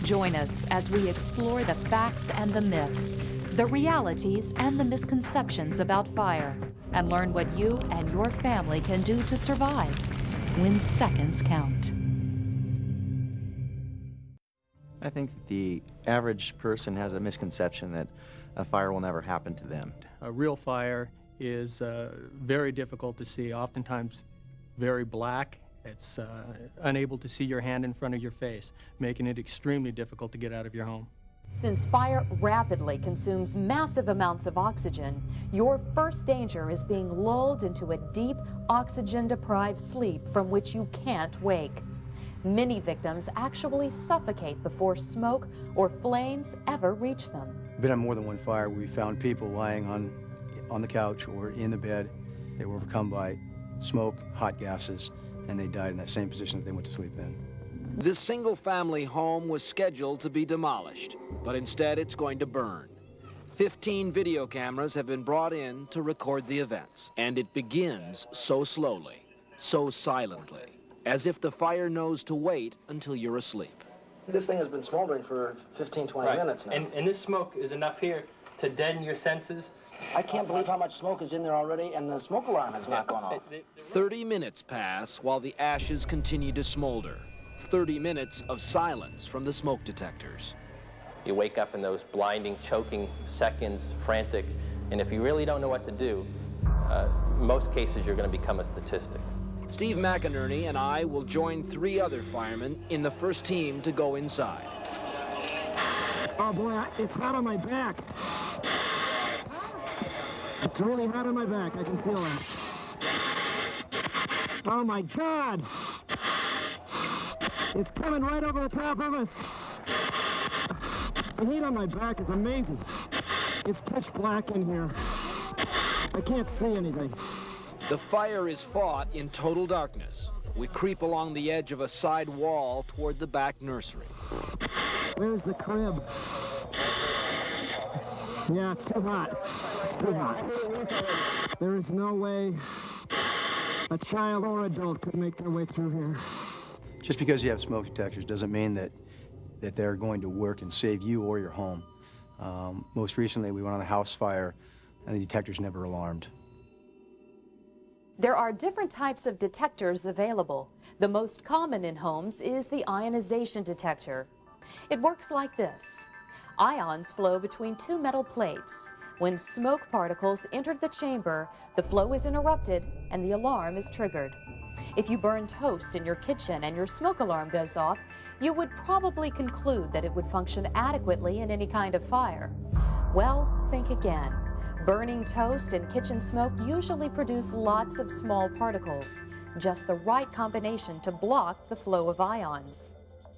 Join us as we explore the facts and the myths, the realities and the misconceptions about fire, and learn what you and your family can do to survive when seconds count. I think that the average person has a misconception that a fire will never happen to them. A real fire is very difficult to see, oftentimes very black. It's unable to see your hand in front of your face, making it extremely difficult to get out of your home. Since fire rapidly consumes massive amounts of oxygen, your first danger is being lulled into a deep, oxygen-deprived sleep from which you can't wake. Many victims actually suffocate before smoke or flames ever reach them. I've been on more than one fire where we found people lying on the couch or in the bed. They were overcome by smoke, hot gases, and they died in that same position that they went to sleep in. This single-family home was scheduled to be demolished, but instead it's going to burn. 15 video cameras have been brought in to record the events, and it begins so slowly, so silently, as if the fire knows to wait until you're asleep. This thing has been smoldering for 15, 20 minutes now. And this smoke is enough here to deaden your senses. I can't believe how much smoke is in there already, and the smoke alarm has not gone off. 30 minutes pass while the ashes continue to smolder. 30 minutes of silence from the smoke detectors. You wake up in those blinding, choking seconds, frantic, and if you really don't know what to do, most cases you're going to become a statistic. Steve McInerney and I will join 3 other firemen in the first team to go inside. Oh boy, it's hot on my back. It's really hot on my back, I can feel that. Oh my God! It's coming right over the top of us. The heat on my back is amazing. It's pitch black in here. I can't see anything. The fire is fought in total darkness. We creep along the edge of a side wall toward the back nursery. Where's the crib? Yeah, it's too hot. It's too hot. There is no way a child or adult could make their way through here. Just because you have smoke detectors doesn't mean that they're going to work and save you or your home. Most recently, we went on a house fire, and the detectors never alarmed. There are different types of detectors available. The most common in homes is the ionization detector. It works like this. Ions flow between 2 metal plates. When smoke particles enter the chamber, the flow is interrupted and the alarm is triggered. If you burn toast in your kitchen and your smoke alarm goes off, you would probably conclude that it would function adequately in any kind of fire. Well, think again. Burning toast and kitchen smoke usually produce lots of small particles, just the right combination to block the flow of ions.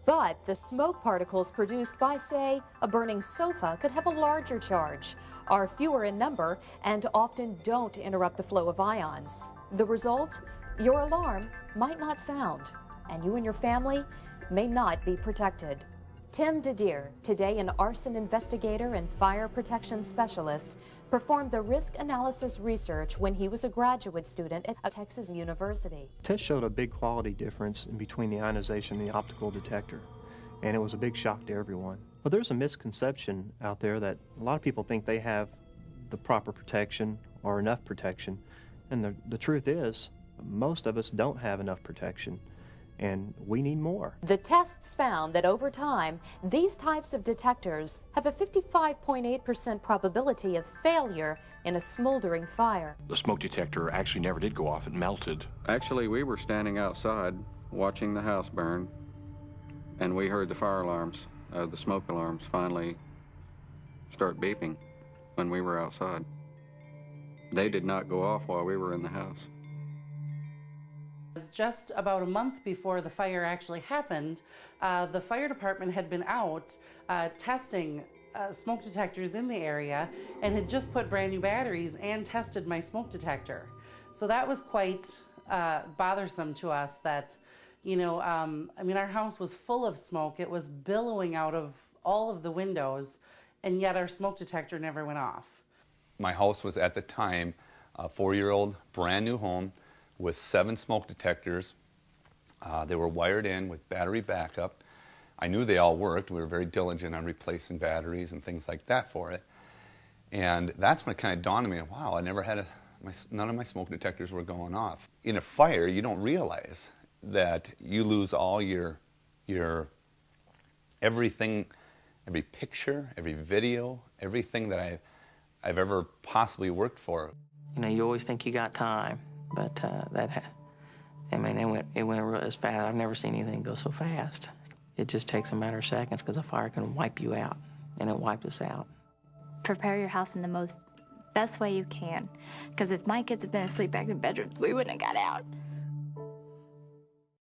But the smoke particles produced by, say, a burning sofa could have a larger charge, are fewer in number, and often don't interrupt the flow of ions. The result? Your alarm might not sound, and you and your family may not be protected. Tim DeDeer, today an arson investigator and fire protection specialist, performed the risk analysis research when he was a graduate student at Texas University. Tests showed a big quality difference in between the ionization and the optical detector, and it was a big shock to everyone. Well, there's a misconception out there that a lot of people think they have the proper protection or enough protection, and the truth is, most of us don't have enough protection, and we need more. The tests found that over time, these types of detectors have a 55.8% probability of failure in a smoldering fire. The smoke detector actually never did go off, it melted. Actually, we were standing outside watching the house burn, and we heard the fire alarms, the smoke alarms finally start beeping when we were outside. They did not go off while we were in the house. Just about a month before the fire actually happened, the fire department had been out testing smoke detectors in the area and had just put brand new batteries and tested my smoke detector. So that was quite bothersome to us that, you know, I mean, our house was full of smoke. It was billowing out of all of the windows, and yet our smoke detector never went off. My house was at the time a 4-year-old brand new home with 7 smoke detectors. They were wired in with battery backup. I knew they all worked. We were very diligent on replacing batteries and things like that for it. And that's when it kind of dawned on me, wow, I never had none of my smoke detectors were going off. In a fire, you don't realize that you lose all your everything, every picture, every video, everything that I've ever possibly worked for. You know, you always think you got time, but I mean, it went real as fast. I've never seen anything go so fast. It just takes a matter of seconds because a fire can wipe you out, and it wiped us out. Prepare your house in the best way you can, because if my kids had been asleep back in the bedrooms, we wouldn't have got out.